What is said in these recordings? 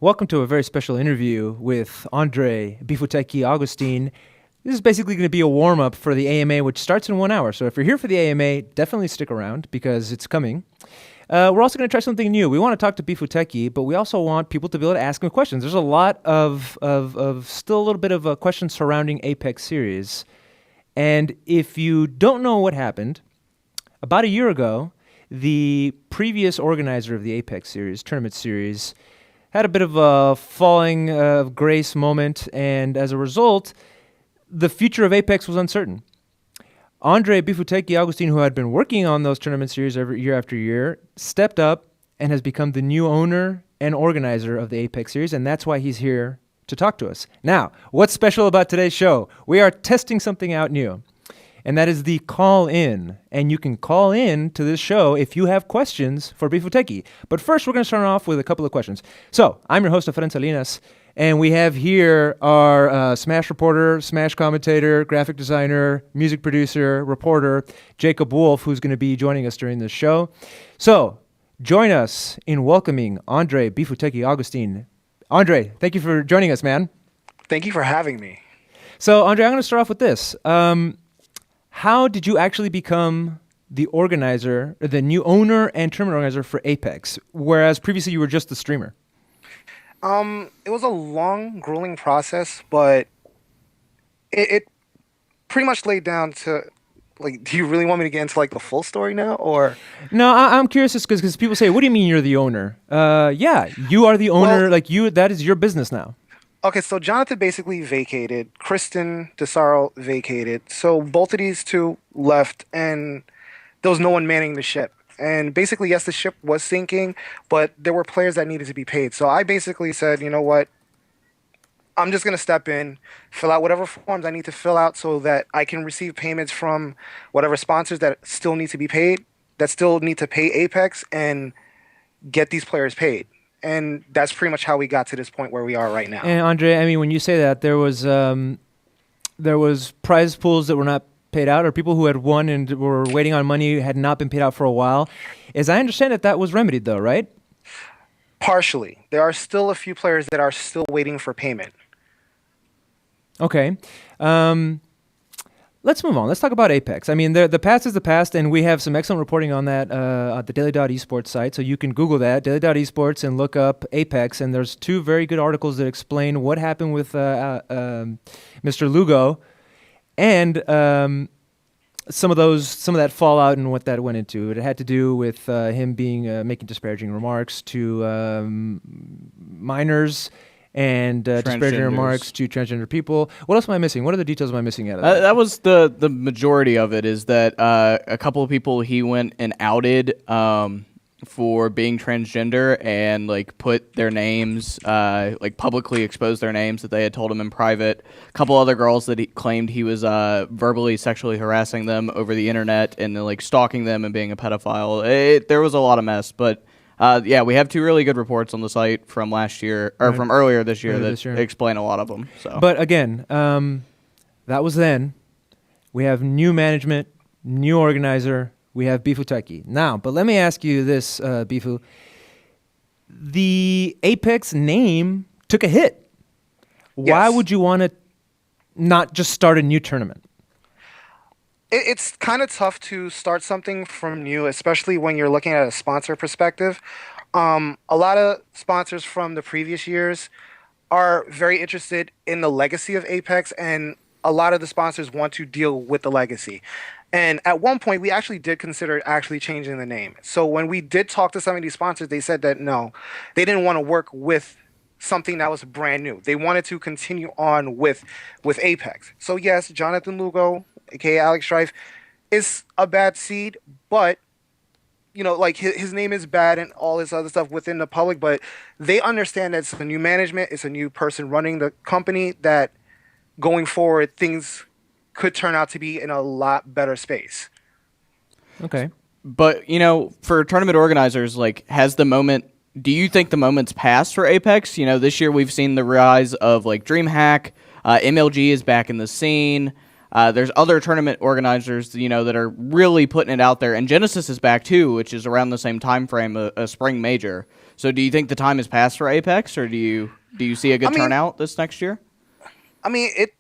Welcome to a very special interview with Andre Bifuteki Augustine. This is basically going to be a warm-up for the AMA, which starts in 1 hour. So if you're here for the AMA, definitely stick around because it's coming. We're also going to try something new. We want to talk to Bifuteki, but we also want people to be able to ask him questions. There's a lot of still a little bit of a question surrounding Apex series. And if you don't know what happened, about a year ago, the previous organizer of the Apex series, tournament series, had a bit of a falling of grace moment, and as a result, the future of Apex was uncertain. Andre Bifuteki Augustine, who had been working on those tournament series every year after year, stepped up and has become the new owner and organizer of the Apex series, and that's why he's here to talk to us. Now, what's special about today's show? We are testing something out new, and that is the call-in. And you can call in to this show if you have questions for Bifuteki. But first, we're going to start off with a couple of questions. So, I'm your host, Efren Salinas, and we have here our Smash reporter, Smash commentator, graphic designer, music producer, reporter, Jacob Wolf, who's going to be joining us during this show. So, join us in welcoming Andre Bifuteki Augustine. Andre, thank you for joining us, man. Thank you for having me. So, Andre, I'm going to start off with this. How did you actually become the organizer, or the new owner and tournament organizer for Apex, whereas previously you were just the streamer? It was a long, grueling process, but it pretty much laid down to, like, do you really want me to get into, like, the full story now, or? No, I'm curious just because people say, what do you mean you're the owner? Yeah, you are the owner, that is your business now. Okay, so Jonathan basically vacated, Kristen DeSaro vacated, so both of these two left, and there was no one manning the ship. And basically, yes, the ship was sinking, but there were players that needed to be paid. So I basically said, you know what, I'm just going to step in, fill out whatever forms I need to fill out so that I can receive payments from whatever sponsors that still need to be paid, that still need to pay Apex, and get these players paid. And that's pretty much how we got to this point where we are right now. And Andre, I mean, when you say that, there was prize pools that were not paid out, or people who had won and were waiting on money had not been paid out for a while. As I understand it, that was remedied, though, right? Partially. There are still a few players that are still waiting for payment. Okay. Let's move on. Let's talk about Apex. I mean, the past is the past, and we have some excellent reporting on that at the daily.esports site, so you can Google that, daily.esports, and look up Apex, and there's two very good articles that explain what happened with Mr. Lugo, and some of that fallout and what that went into. It had to do with him making disparaging remarks to minors, and disparaging remarks to transgender people. What else am I missing? What other details am I missing out of that? That was the majority of it, is that a couple of people he went and outed for being transgender and like put their names, like publicly exposed their names that they had told him in private. A couple other girls that he claimed he was verbally sexually harassing them over the internet and like stalking them and being a pedophile. There was a lot of mess, but yeah, we have two really good reports on the site from last year, or from earlier this year, explain a lot of them. So. But again, that was then. We have new management, new organizer. We have Bifuteki. Now, but let me ask you this, Bifu. The Apex name took a hit. Yes. Why would you want to not just start a new tournament? It's kind of tough to start something from new, especially when you're looking at a sponsor perspective. A lot of sponsors from the previous years are very interested in the legacy of Apex, and a lot of the sponsors want to deal with the legacy. And at one point, we actually did consider actually changing the name. So when we did talk to some of these sponsors, they said that no, they didn't want to work with something that was brand new. They wanted to continue on with Apex. So yes, Jonathan Lugo, aka Alex Strife, is a bad seed, but you know, like his name is bad and all this other stuff within the public, but they understand that it's a new management, it's a new person running the company, that going forward things could turn out to be in a lot better space. Okay. But, you know, for tournament organizers, like, do you think the moment's passed for Apex? You know, this year we've seen the rise of, like, DreamHack, MLG is back in the scene. There's other tournament organizers, you know, that are really putting it out there. And Genesis is back, too, which is around the same time frame, a spring major. So do you think the time has passed for Apex, or do you see a good I mean, turnout this next year? I mean, it.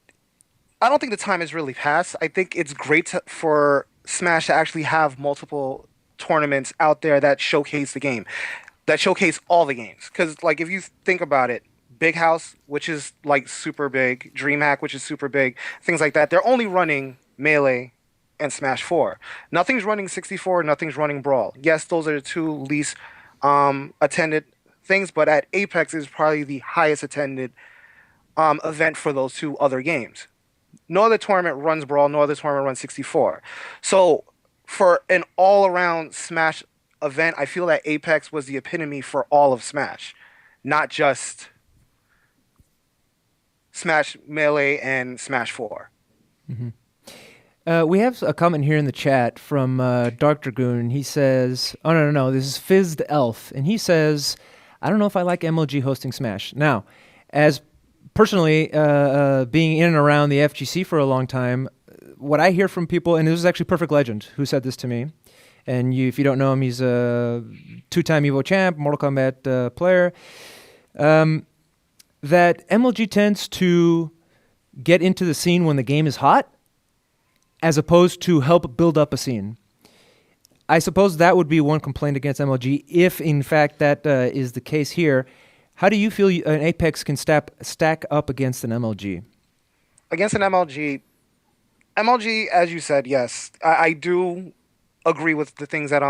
I don't think the time has really passed. I think it's great for Smash to actually have multiple tournaments out there that showcase the game, that showcase all the games. Because like if you think about it, Big House, which is like super big, DreamHack, which is super big, things like that, they're only running Melee and Smash 4. Nothing's running 64, nothing's running Brawl. Yes, those are the two least attended things, but at Apex is probably the highest attended event for those two other games. No other tournament runs Brawl, no other tournament runs 64. So for an all-around Smash event, I feel that Apex was the epitome for all of Smash, not just Smash Melee and Smash 4. We have a comment here in the chat from Dark Dragoon. He says, oh, no, this is Fizzed Elf. And he says, I don't know if I like MLG hosting Smash. Now, as personally, being in and around the FGC for a long time, what I hear from people, and this is actually Perfect Legend who said this to me, and if you don't know him, he's a two-time EVO champ, Mortal Kombat player, that MLG tends to get into the scene when the game is hot, as opposed to help build up a scene. I suppose that would be one complaint against MLG, if in fact that is the case here. How do you feel an Apex can stack up against an MLG? Against an MLG, as you said, yes, I do agree with the things that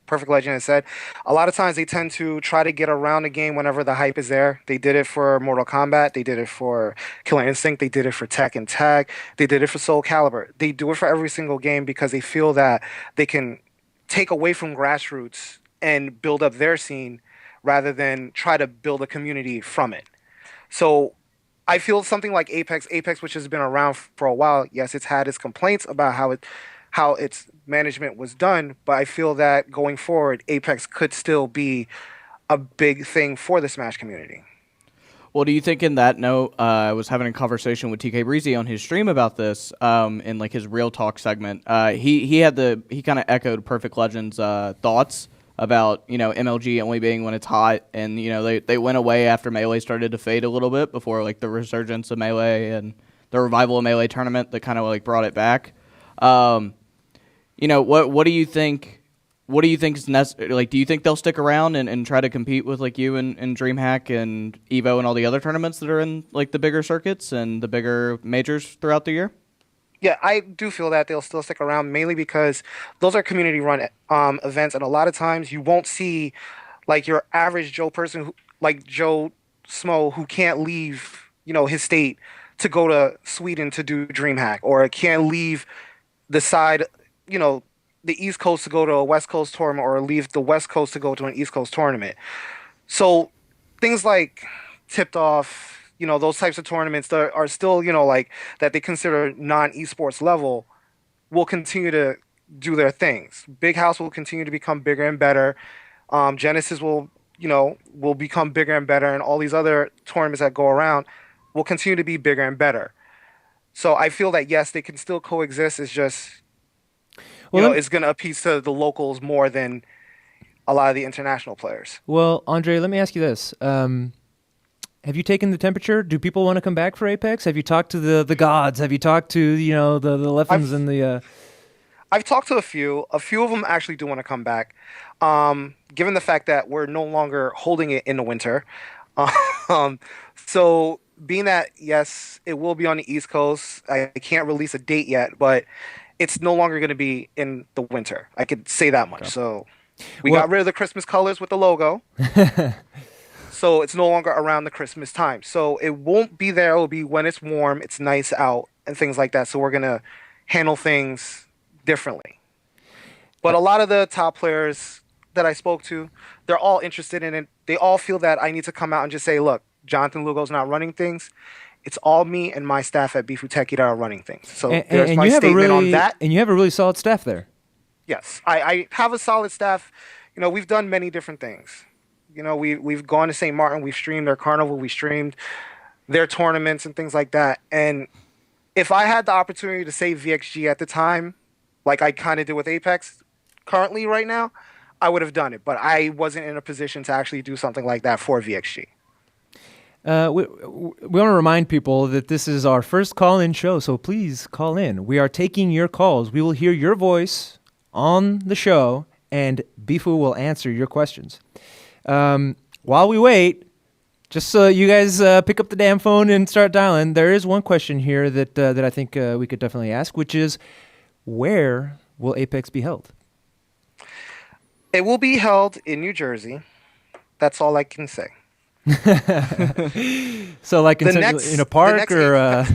Perfect Legend has said. A lot of times they tend to try to get around the game whenever the hype is there. They did it for Mortal Kombat. They did it for Killer Instinct. They did it for Tekken Tag. They did it for Soul Calibur. They do it for every single game because they feel that they can take away from grassroots and build up their scene rather than try to build a community from it. So I feel something like Apex, which has been around for a while, yes, it's had its complaints about how its management was done, but I feel that going forward, Apex could still be a big thing for the Smash community. Well, do you think in that note, I was having a conversation with TK Breezy on his stream about this in like his Real Talk segment. He kind of echoed Perfect Legend's thoughts about MLG only being when it's hot, and they went away after Melee started to fade a little bit before like the resurgence of Melee and the revival of Melee tournament that kind of like brought it back. What do you think? What do you think is necessary? Like, do you think they'll stick around and try to compete with like you and DreamHack and Evo and all the other tournaments that are in like the bigger circuits and the bigger majors throughout the year? Yeah, I do feel that they'll still stick around mainly because those are community-run events, and a lot of times you won't see like your average Joe person, like Joe Smo, who can't leave, his state to go to Sweden to do DreamHack, or can't leave the side, the East Coast to go to a West Coast tournament, or leave the West Coast to go to an East Coast tournament. So things like Tipped Off, those types of tournaments that are still, like that they consider non-esports level, will continue to do their things. Big House will continue to become bigger and better. Genesis will become bigger and better, and all these other tournaments that go around will continue to be bigger and better. So I feel that yes, they can still coexist. It's just, it's going to appease to the locals more than a lot of the international players. Well, Andre, let me ask you this. Have you taken the temperature? Do people want to come back for Apex? Have you talked to the gods? Have you talked to the Leffens and the? I've talked to a few. A few of them actually do want to come back. Given the fact that we're no longer holding it in the winter, so being that yes, it will be on the East Coast. I can't release a date yet, but it's no longer going to be in the winter. I could say that much. Okay. So we got rid of the Christmas colors with the logo. So it's no longer around the Christmas time. So it won't be there. It will be when it's warm, it's nice out, and things like that. So we're going to handle things differently. But a lot of the top players that I spoke to, they're all interested in it. They all feel that I need to come out and just say, look, Jonathan Lugo's not running things. It's all me and my staff at Bifuteki that are running things. So there's my statement on that. And you have a really solid staff there. Yes, I have a solid staff. We've done many different things. We've gone to St. Martin, we've streamed their carnival, we streamed their tournaments and things like that. And if I had the opportunity to save VXG at the time, like I kind of did with Apex currently right now, I would have done it, but I wasn't in a position to actually do something like that for VXG. We want to remind people that this is our first call-in show, so please call in. We are taking your calls. We will hear your voice on the show, and Bifu will answer your questions. While we wait, just so you guys pick up the damn phone and start dialing, there is one question here that I think we could definitely ask, which is, where will Apex be held? It will be held in New Jersey. That's all I can say. So, like The next, in a the park next or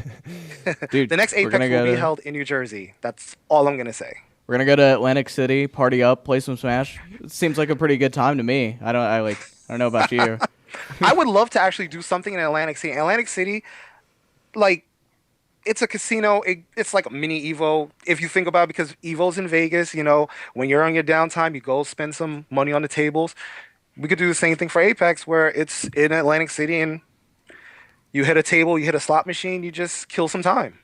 Dude, the next we're Apex gonna will go be to held in New Jersey. That's all I'm gonna say. we're gonna go to Atlantic City, party up, play some Smash. It seems like a pretty good time to me. I don't know about you. I would love to actually do something in Atlantic City. Atlantic City, like, it's a casino. It's like a mini Evo, if you think about it, because Evo's in Vegas. When you're on your downtime, you go spend some money on the tables. We could do the same thing for Apex, where it's in Atlantic City and you hit a table, you hit a slot machine, you just kill some time.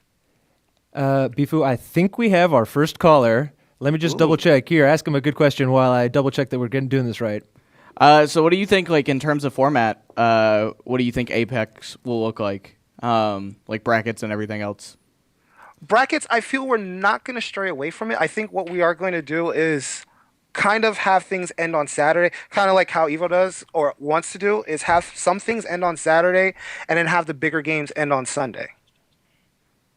Bifu, I think we have our first caller. Let me just double check here. Ask him a good question while I double check that we're doing this right. So what do you think, like, in terms of format, what do you think Apex will look like? Like brackets and everything else? Brackets, I feel we're not going to stray away from it. I think what we are going to do is kind of have things end on Saturday, kind of like how Evo does or wants to do, is have some things end on Saturday and then have the bigger games end on Sunday.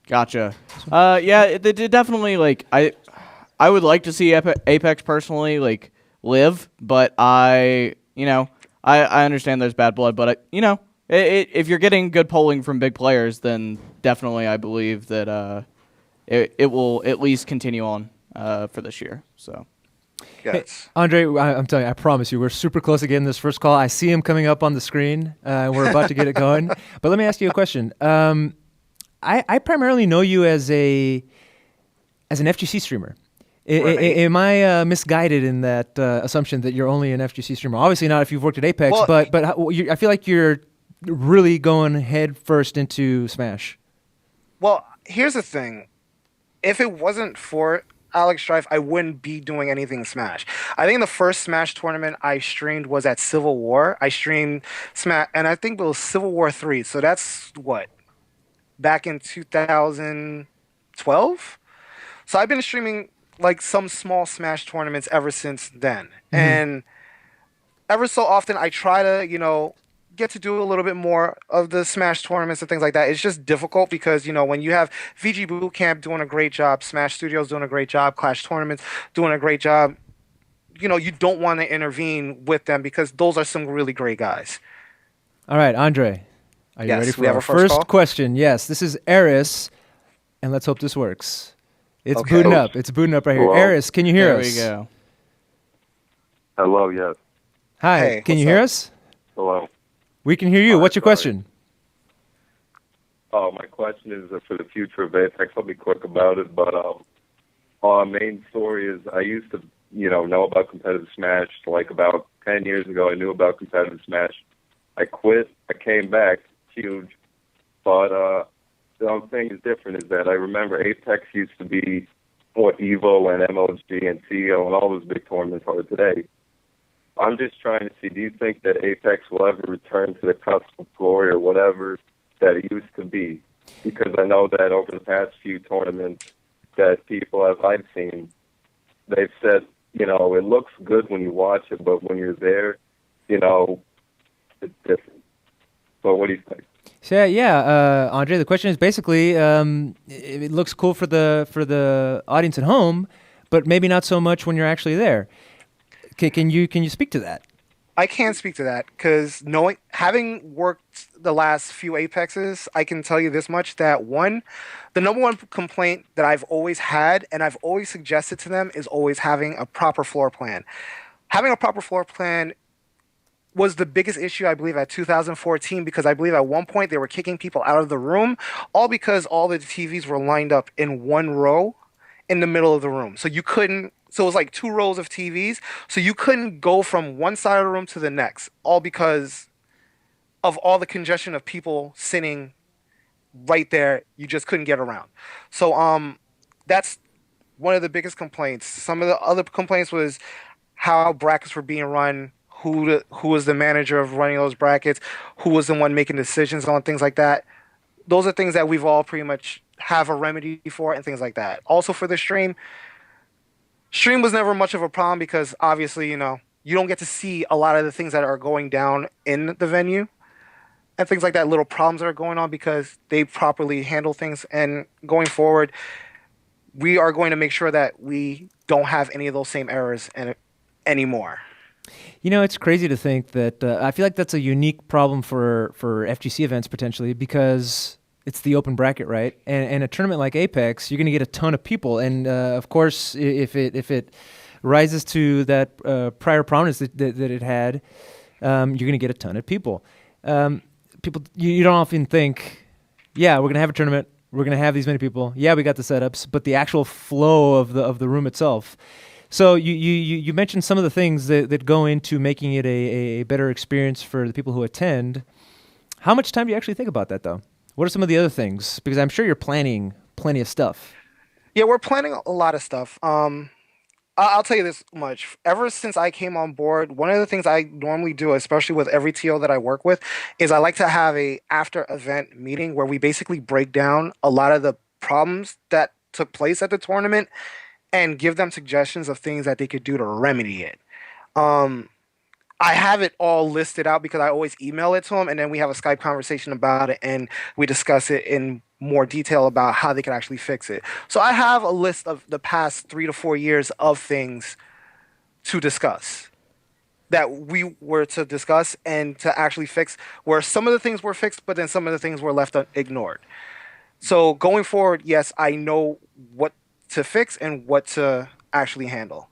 Gotcha. Yeah, it definitely, like, I would like to see Apex personally, like, live, but I understand there's bad blood, but if you're getting good polling from big players, then definitely I believe that it will at least continue on for this year. So. Yes. Hey, Andre, I'm telling you, I promise you, we're super close to getting this first call. I see him coming up on the screen, and we're about to get it going. But let me ask you a question. I primarily know you as an FGC streamer. Right. Am I misguided in that assumption that you're only an FGC streamer? Obviously not if you've worked at Apex, Well, but I feel like you're really going head first into Smash. Well, here's the thing. If it wasn't for Alex Strife, I wouldn't be doing anything Smash. I think the first Smash tournament I streamed was at Civil War. I streamed Smash, and I think it was Civil War 3. So that's what? Back in 2012? So I've been streaming like some small Smash tournaments ever since then. Mm-hmm. And ever so often I try to, get to do a little bit more of the Smash tournaments and things like that. It's just difficult because, when you have VG Bootcamp doing a great job, Smash Studios doing a great job, Clash Tournaments doing a great job, you don't want to intervene with them because those are some really great guys. All right, Andre, are you Yes, ready for we have our a first call? question? Yes, this is Eris, and let's hope this works. It's Okay. booting up. It's booting up right here. Hello? Eris, can you hear There us? we go. Hello, yes. Hi, Hey, can you what's hear up? us? Hello. We can hear you. Hi, What's your sorry. question? My question is for the future of Apex. I'll be quick about it, but our main story is I used to, know about competitive Smash. Like about 10 years ago, I knew about competitive Smash. I quit. I came back. Huge. But the only thing is different is that I remember Apex used to be what Evo and MLG and CEO and all those big tournaments are today. I'm just trying to see, do you think that Apex will ever return to the custom glory or whatever that it used to be? Because I know that over the past few tournaments that people I've seen, they've said, it looks good when you watch it, but when you're there, it's different. So what do you think? So Andre, the question is basically, it looks cool for the audience at home, but maybe not so much when you're actually there. Can you speak to that? I can speak to that because having worked the last few Apexes, I can tell you this much, that the number one complaint that I've always had and I've always suggested to them is always having a proper floor plan. Having a proper floor plan was the biggest issue, I believe, at 2014, because I believe at one point they were kicking people out of the room, all because all the TVs were lined up in one row in the middle of the room. So it was like 2 rows of TVs. So you couldn't go from one side of the room to the next, all because of all the congestion of people sitting right there. You just couldn't get around. So that's one of the biggest complaints. Some of the other complaints was how brackets were being run, who was the manager of running those brackets, who was the one making decisions on things like that. Those are things that we've all pretty much have a remedy for and things like that. Also for the stream was never much of a problem because obviously, you don't get to see a lot of the things that are going down in the venue and things like that, little problems that are going on because they properly handle things. And going forward, we are going to make sure that we don't have any of those same errors anymore. It's crazy to think that I feel like that's a unique problem for FGC events potentially because it's the open bracket, right? And a tournament like Apex, you're going to get a ton of people, and of course, if it rises to that prior prominence that it had, you're going to get a ton of people. People, you don't often think, yeah, we're going to have a tournament, we're going to have these many people. Yeah, we got the setups, but the actual flow of the room itself. So you mentioned some of the things that go into making it a better experience for the people who attend. How much time do you actually think about that, though? What are some of the other things? Because I'm sure you're planning plenty of stuff. Yeah, we're planning a lot of stuff. I'll tell you this much. Ever since I came on board, one of the things I normally do, especially with every TO that I work with, is I like to have a after event meeting where we basically break down a lot of the problems that took place at the tournament and give them suggestions of things that they could do to remedy it. Um, I have it all listed out because I always email it to them, and then we have a Skype conversation about it, and we discuss it in more detail about how they can actually fix it. So I have a list of the past 3 to 4 years of things to discuss that we were to discuss and to actually fix, where some of the things were fixed, but then some of the things were left ignored. So going forward, yes, I know what to fix and what to actually handle.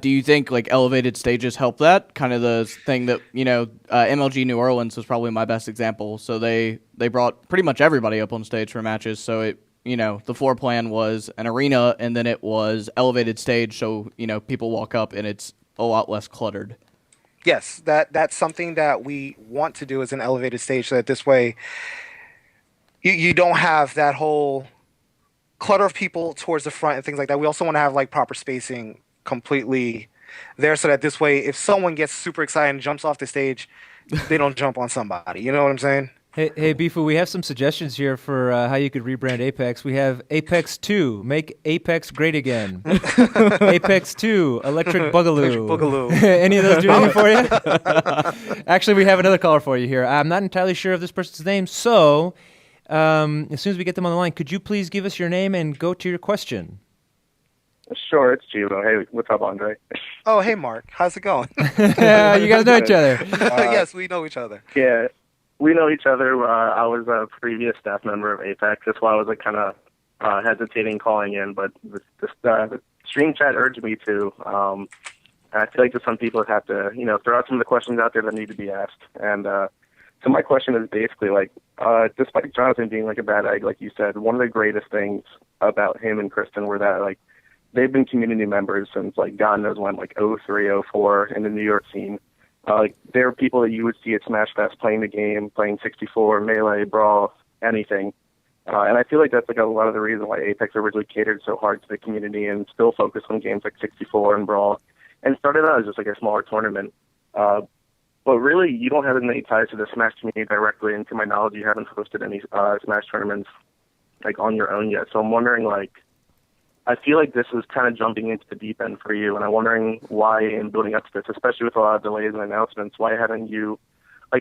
Do you think like elevated stages help that? Kind of the thing that MLG New Orleans was probably my best example. So they brought pretty much everybody up on stage for matches. So it the floor plan was an arena and then it was elevated stage. So people walk up and it's a lot less cluttered. Yes, that's something that we want to do as an elevated stage, so that this way you don't have that whole clutter of people towards the front and things like that. We also want to have like proper spacing completely there so that this way if someone gets super excited and jumps off the stage, they don't jump on somebody. You know what I'm saying? Hey, Bifu, we have some suggestions here for how you could rebrand Apex. We have Apex 2, make Apex great again. Apex 2, Electric Boogaloo. Any of those do anything for you? Actually, we have another caller for you here. I'm not entirely sure of this person's name, so as soon as we get them on the line, could you please give us your name and go to your question? Sure, it's Gilo. Hey, what's up, Andre? Oh, hey, Mark. How's it going? You guys know each other. Yes, we know each other. Yeah, we know each other. I was a previous staff member of Apex. That's why I was kind of hesitating calling in, but the stream chat urged me to. I feel like there's some people that have to, throw out some of the questions out there that need to be asked. And so my question is basically despite Jonathan being like a bad egg, like you said, one of the greatest things about him and Kristen were that they've been community members since God knows when, 03, 04 in the New York scene. They're people that you would see at Smash Fest playing the game, playing 64, Melee, Brawl, anything. And I feel like that's a lot of the reason why Apex originally catered so hard to the community and still focused on games like 64 and Brawl, and started out as just a smaller tournament. But really, you don't have as many ties to the Smash community directly, and to my knowledge, you haven't hosted any Smash tournaments on your own yet. So I'm wondering I feel like this is kind of jumping into the deep end for you, and I'm wondering why in building up to this, especially with a lot of delays and announcements, why haven't you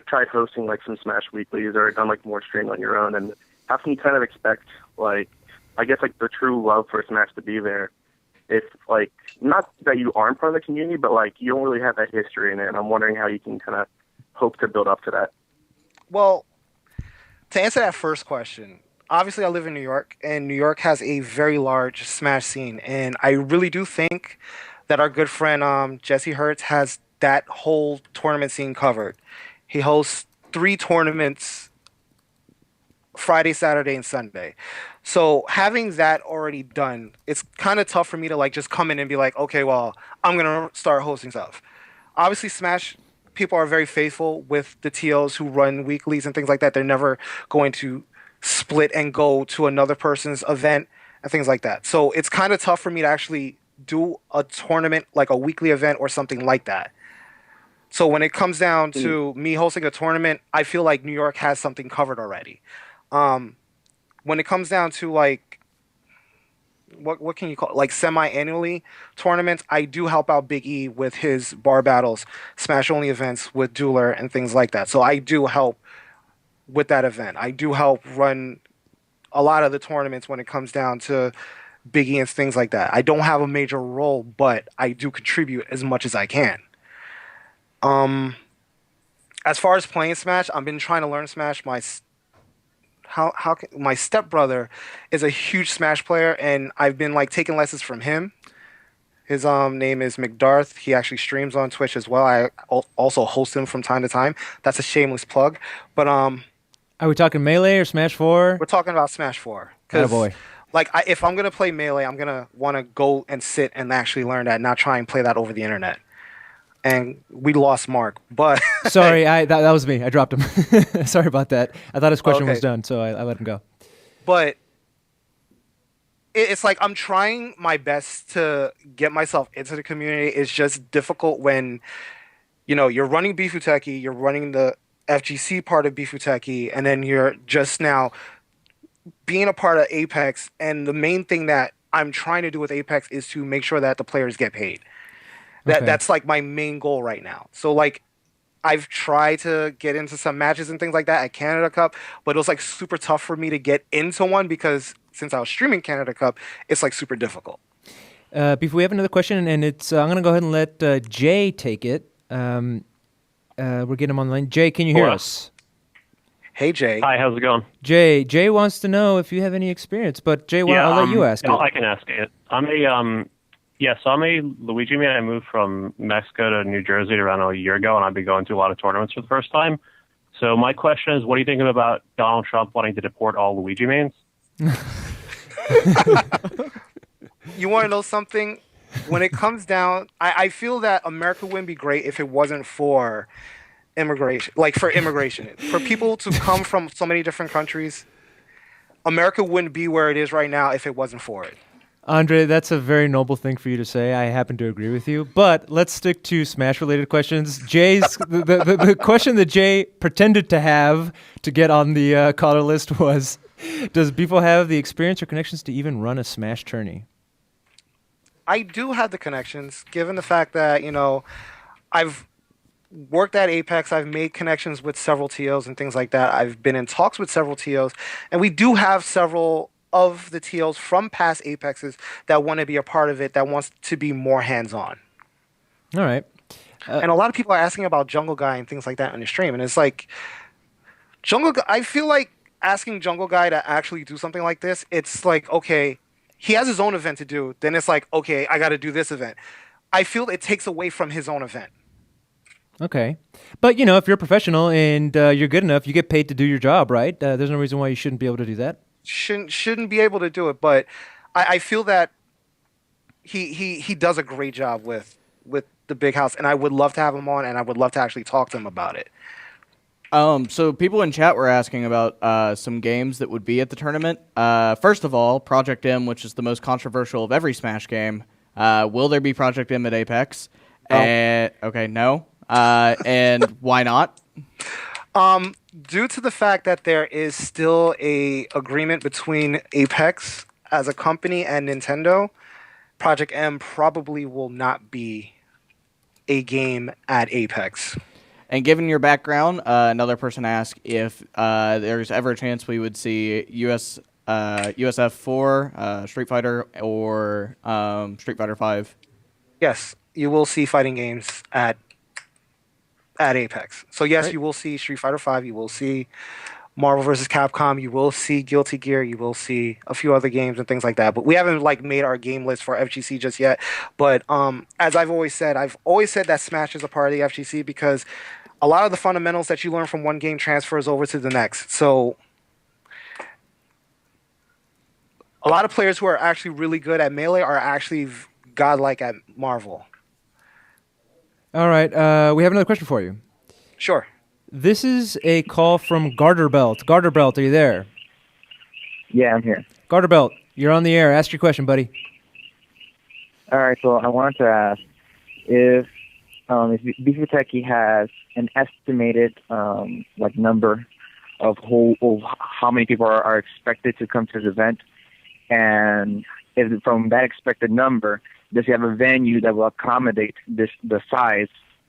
tried hosting some Smash weeklies or done more streaming on your own? And how can you kind of expect the true love for Smash to be there if not that you aren't part of the community, but you don't really have that history in it? And I'm wondering how you can kind of hope to build up to that. Well, to answer that first question, obviously I live in New York, and New York has a very large Smash scene, and I really do think that our good friend Jesse Hertz has that whole tournament scene covered. He hosts 3 tournaments Friday, Saturday, and Sunday. So having that already done, it's kind of tough for me to just come in and be okay, well, I'm gonna start hosting stuff. Obviously, Smash people are very faithful with the TOs who run weeklies and things like that. They're never going to split and go to another person's event and things like that. So it's kind of tough for me to actually do a tournament, like a weekly event or something like that. So when it comes down to me hosting a tournament, I feel like New York has something covered already. Um, when it comes down to like what can you call it? Like semi-annually tournaments, I do help out Big E with his bar battles, Smash only events with Dueler and things like that. So I do help with that event. I do help run a lot of the tournaments when it comes down to Big E and things like that. I don't have a major role, but I do contribute as much as I can. Um, as far as playing Smash, I've been trying to learn Smash. My stepbrother is a huge Smash player, and I've been like taking lessons from him. His name is McDarth. He actually streams on Twitch as well. I also host him from time to time. That's a shameless plug. But Are we talking Melee or Smash 4? we're talking about Smash 4. Attaboy. Like if I'm gonna play Melee, I'm gonna want to go and sit and actually learn that, not try and play that over the internet. And we lost Mark, but Sorry, that was me. I dropped him. Sorry about that. I thought his question was Okay. done, so I let him go. but it's like I'm trying my best to get myself into the community. It's just difficult when you're running Bifuteki, you're running the FGC part of Bifuteki, and then you're just now being a part of Apex. And the main thing that I'm trying to do with Apex is to make sure that the players get paid. Okay. That's like my main goal right now. So like I've tried to get into some matches and things like that at Canada Cup, but it was like super tough for me to get into one because since I was streaming Canada Cup, it's like super difficult. Before we have another question, and it's I'm going to go ahead and let Jay take it. We're getting him on the line. Jay, can you hear Hello. us? Hey Jay. Hi, how's it going? Jay wants to know if you have any experience, but Jay, I'll let you ask it. I can ask it. I'm a Luigi man. I moved from Mexico to New Jersey around a year ago, and I've been going to a lot of tournaments for the first time. So my question is, what do you think about Donald Trump wanting to deport all Luigi mains? You want to know something? When it comes down, I feel that America wouldn't be great if it wasn't for immigration. Like for immigration, for people to come from so many different countries, America wouldn't be where it is right now if it wasn't for it. Andre, that's a very noble thing for you to say. I happen to agree with you. But let's stick to Smash-related questions. The question that Jay pretended to have to get on the caller list was, does Bifo have the experience or connections to even run a Smash tourney? I do have the connections, given the fact that, I've worked at Apex, I've made connections with several TOs and things like that. I've been in talks with several TOs, and we do have several of the TOs from past Apexes that want to be a part of it, that wants to be more hands-on. All right. And a lot of people are asking about Jungle Guy and things like that on the stream, and it's like, I feel like asking Jungle Guy to actually do something like this, it's like, okay, he has his own event to do, then it's like, okay, I got to do this event. I feel it takes away from his own event. Okay. But, if you're a professional and you're good enough, you get paid to do your job, right? There's no reason why you shouldn't be able to do that. Shouldn't be able to do it, but I feel that he does a great job with the big house, and I would love to have him on, and I would love to actually talk to him about it. So people in chat were asking about some games that would be at the tournament. First of all, Project M, which is the most controversial of every Smash game. Will there be Project M at Apex? No. Okay, no. And why not? Due to the fact that there is still a agreement between Apex as a company and Nintendo, Project M probably will not be a game at Apex. And given your background, another person asked if there's ever a chance we would see USF 4, Street Fighter, or Street Fighter 5. Yes, you will see fighting games at Apex. So yes, Right. you will see Street Fighter 5, you will see Marvel vs. Capcom, you will see Guilty Gear, you will see a few other games and things like that. But we haven't made our game list for FGC just yet. But as I've always said that Smash is a part of the FGC because a lot of the fundamentals that you learn from one game transfers over to the next. So a lot of players who are actually really good at Melee are actually godlike at Marvel. All right. We have another question for you. Sure. This is a call from Garterbelt. Garterbelt, are you there? Yeah, I'm here. Garterbelt, you're on the air. Ask your question, buddy. All right, so I wanted to ask if Bifuteki has an estimated number of how many people are expected to come to the event, and if from that expected number, does he have a venue that will accommodate the size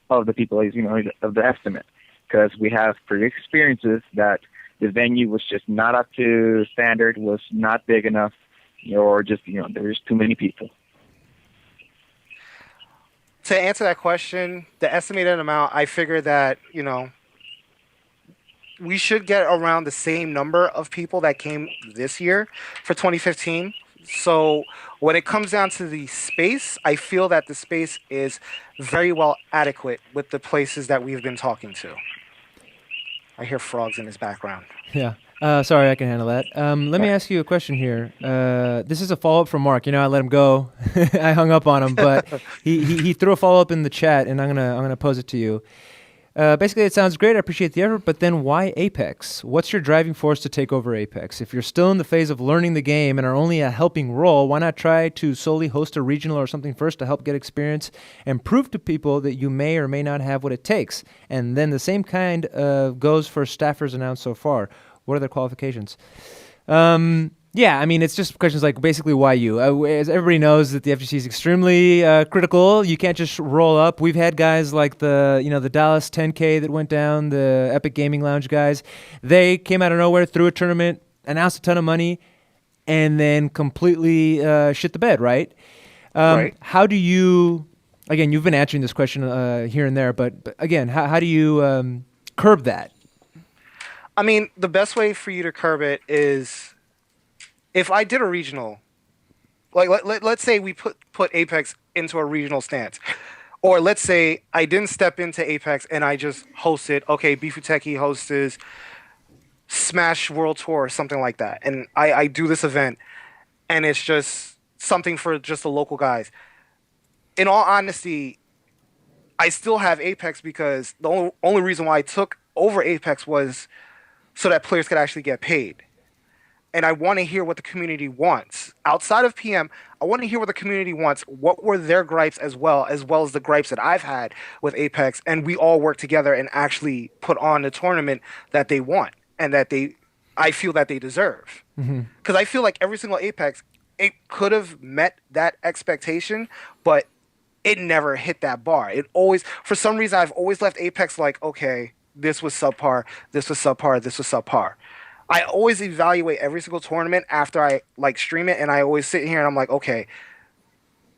of the people, of the estimate? Because we have previous experiences that the venue was just not up to standard, was not big enough, or just there's too many people. To answer that question, the estimated amount, I figure that, we should get around the same number of people that came this year for 2015. So when it comes down to the space, I feel that the space is very well adequate with the places that we've been talking to. I hear frogs in his background. Yeah. Sorry, I can handle that. Let me ask you a question here. This is a follow-up from Mark. I let him go. I hung up on him, but he threw a follow-up in the chat, and I'm gonna pose it to you. Basically, it sounds great. I appreciate the effort, but then why Apex? What's your driving force to take over Apex? If you're still in the phase of learning the game and are only a helping role, why not try to solely host a regional or something first to help get experience and prove to people that you may or may not have what it takes? And then the same kind goes for staffers announced so far. What are their qualifications? Yeah, I mean, it's just questions like basically why you. As everybody knows that the FGC is extremely critical. You can't just roll up. We've had guys like the Dallas 10K that went down, the Epic Gaming Lounge guys. They came out of nowhere, threw a tournament, announced a ton of money, and then completely shit the bed, right? Right. How do you, again, you've been answering this question here and there, but again, how do you curb that? I mean, the best way for you to curb it is if I did a regional, like let's say we put Apex into a regional stance, or let's say I didn't step into Apex and I just hosted, okay, Bifuteki hosts Smash World Tour or something like that, and I do this event, and it's just something for just the local guys. In all honesty, I still have Apex because the only reason why I took over Apex was so that players could actually get paid. And I want to hear what the community wants. Outside of PM, I want to hear what the community wants. What were their gripes as well as the gripes that I've had with Apex, and we all work together and actually put on the tournament that they want and that I feel that they deserve. Because I feel like every single Apex, it could have met that expectation, but it never hit that bar. It always, for some reason, I've always left Apex like, okay, this was subpar, this was subpar, this was subpar. I always evaluate every single tournament after I stream it, and I always sit here and I'm like, okay,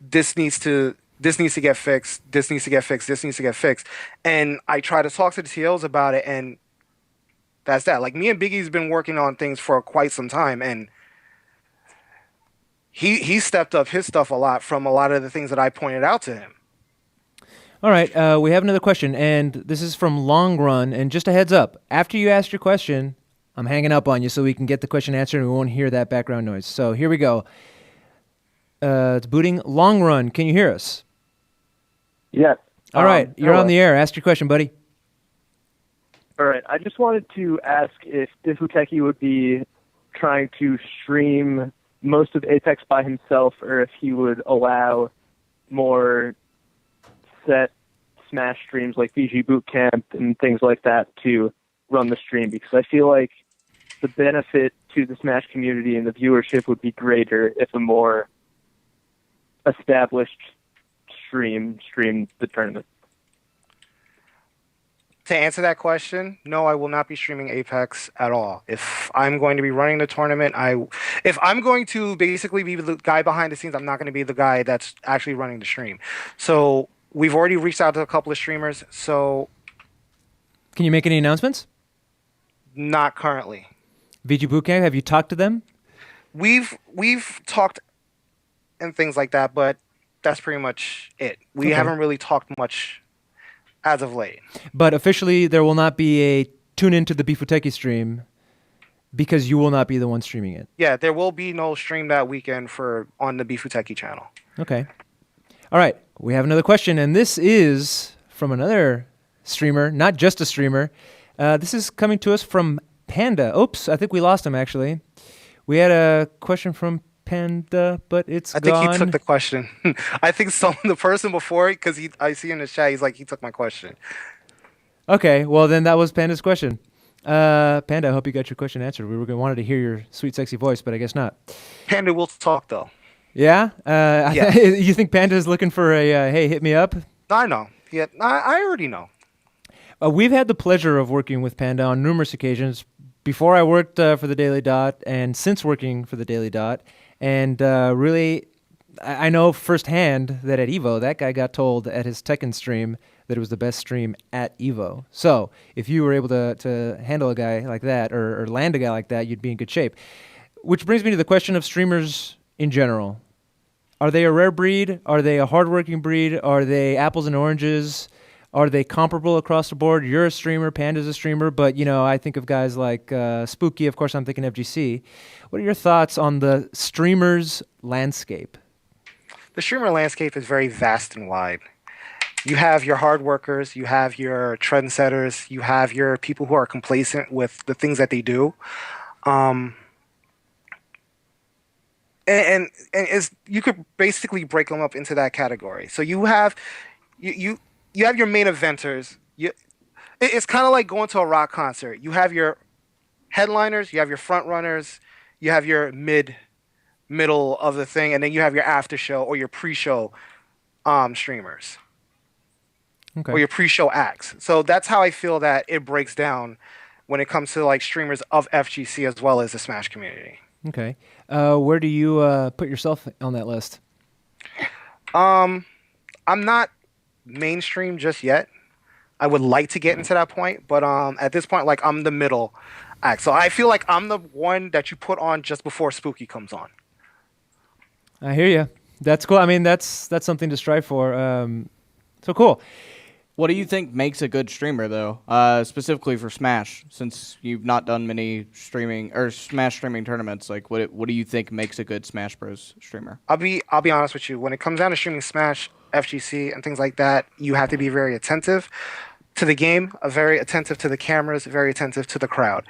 this needs to get fixed, this needs to get fixed, this needs to get fixed. And I try to talk to the TLs about it, and that's that. Like, me and Biggie's been working on things for quite some time, and he stepped up his stuff a lot from a lot of the things that I pointed out to him. All right, we have another question, and this is from Long Run. And just a heads up, after you ask your question, I'm hanging up on you so we can get the question answered and we won't hear that background noise. So here we go. It's booting. Long Run, can you hear us? Yes. All right, you're hello. on the air. Ask your question, buddy. All right. I just wanted to ask if Bifuteki would be trying to stream most of Apex by himself, or if he would allow more set Smash streams like VG Bootcamp and things like that to run the stream, because I feel like the benefit to the Smash community and the viewership would be greater if a more established streamed the tournament. To answer that question, no, I will not be streaming Apex at all. If I'm going to be running the tournament, if I'm going to basically be the guy behind the scenes, I'm not going to be the guy that's actually running the stream. So we've already reached out to a couple of streamers, so Can you make any announcements? not currently. VG Bootcamp, have you talked to them? We've talked and things like that, but that's pretty much it. We Okay. haven't really talked much as of late. But officially, there will not be a tune into the Bifuteki stream because you will not be the one streaming it. Yeah, there will be no stream that weekend on the Bifuteki channel. Okay. All right. We have another question, and this is from another streamer, not just a streamer. This is coming to us from Panda. Oops, I think we lost him, actually. We had a question from Panda, but it's I think gone. he took the question. I think the person before, because I see in the chat, he's like, he took my question. Okay, well then that was Panda's question. Panda, I hope you got your question answered. We wanted to hear your sweet, sexy voice, but I guess not. Panda will talk though. Yeah? Yeah. You think Panda's looking for a, hey, hit me up? I know. Yeah, I already know. We've had the pleasure of working with Panda on numerous occasions. Before I worked for the Daily Dot and since working for the Daily Dot. And really, I know firsthand that at EVO, that guy got told at his Tekken stream that it was the best stream at EVO. So if you were able to handle a guy like that or land a guy like that, you'd be in good shape. Which brings me to the question of streamers in general. Are they a rare breed? Are they a hardworking breed? Are they apples and oranges? Are they comparable across the board? You're a streamer, Panda's a streamer, but I think of guys like Spooky. Of course, I'm thinking FGC. What are your thoughts on the streamers landscape? The streamer landscape is very vast and wide. You have your hard workers, you have your trendsetters, you have your people who are complacent with the things that they do. And you could basically break them up into that category. So you have you have your main eventers. It's kind of like going to a rock concert. You have your headliners, you have your front runners, you have your middle of the thing, and then you have your after show or your pre-show streamers. Okay. Or your pre-show acts. So that's how I feel that it breaks down when it comes to like streamers of FGC as well as the Smash community. Okay. Where do you put yourself on that list? I'm not mainstream just yet. I would like to get into that point, but at this point, like I'm the middle act. So I feel like I'm the one that you put on just before Spooky comes on. I hear you. That's cool. I mean, that's something to strive for. So cool. What do you think makes a good streamer, though? Specifically for Smash, since you've not done many streaming or Smash streaming tournaments. Like, what do you think makes a good Smash Bros. Streamer? I'll be honest with you. When it comes down to streaming Smash, FGC, and things like that, you have to be very attentive to the game, very attentive to the cameras, very attentive to the crowd.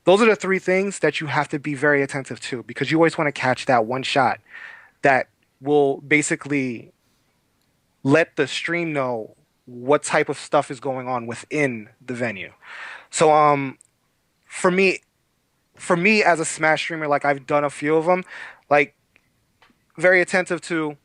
Those are the three things that you have to be very attentive to because you always want to catch that one shot that will basically let the stream know what type of stuff is going on within the venue. So for me as a Smash streamer, like I've done a few of them, like very attentive to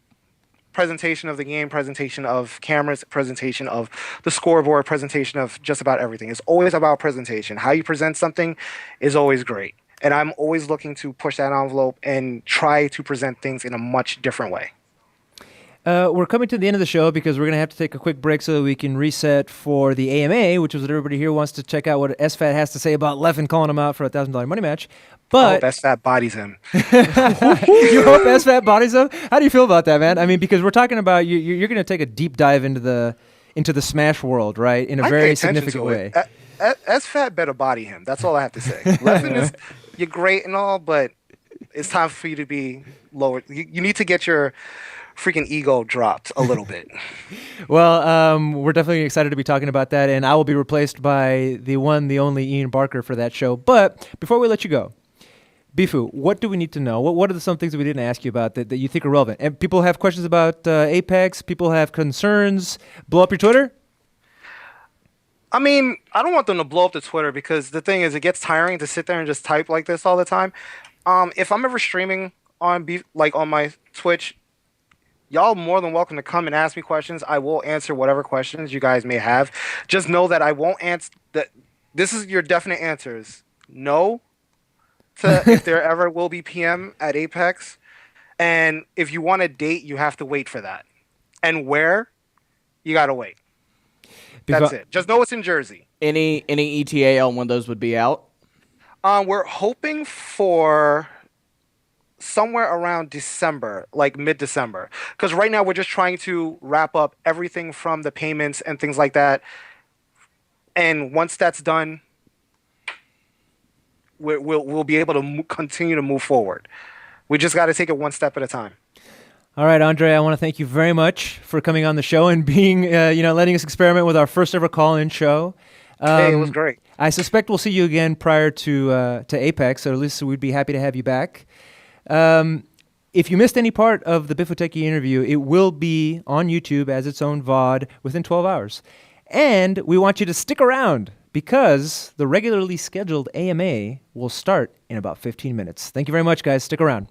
presentation of the game, presentation of cameras, presentation of the scoreboard, presentation of just about everything. It's always about presentation. How you present something is always great. And I'm always looking to push that envelope and try to present things in a much different way. We're coming to the end of the show because we're going to have to take a quick break so that we can reset for the AMA, which is what everybody here wants to check out what SFAT has to say about Leffen calling him out for a $1,000 money match. I hope But SFAT bodies him. you hope SFAT bodies him? How do you feel about that, man? I mean, because we're talking about you're going to take a deep dive into the Smash world, right? In a I pay very attention significant to way. it. SFAT better body him. That's all I have to say. Leffen is, you're great and all, but it's time for you to be lower. You need to get your freaking ego dropped a little bit. Well, we're definitely excited to be talking about that, and I will be replaced by the one, the only Ian Barker for that show. But before we let you go, Bifu, what do we need to know? What are some things that we didn't ask you about that you think are relevant? And people have questions about Apex. People have concerns. Blow up your Twitter? I mean, I don't want them to blow up the Twitter because the thing is, it gets tiring to sit there and just type like this all the time. If I'm ever streaming on on my Twitch, y'all more than welcome to come and ask me questions. I will answer whatever questions you guys may have. Just know that I won't answer that. This is your definite answers. No to if there ever will be PM at Apex. And if you want a date, you have to wait for that. And where? You got to wait. That's it. Just know it's in Jersey. Any ETA on when those would be out? We're hoping for somewhere around December, like mid-December. Because right now we're just trying to wrap up everything from the payments and things like that. And once that's done, we'll be able to continue to move forward. We just got to take it one step at a time. All right, Andre, I want to thank you very much for coming on the show and being, letting us experiment with our first ever call-in show. Hey, it was great. I suspect we'll see you again prior to Apex, or at least we'd be happy to have you back. If you missed any part of the Bifuteki interview, it will be on YouTube as its own VOD within 12 hours. And we want you to stick around because the regularly scheduled AMA will start in about 15 minutes. Thank you very much, guys. Stick around.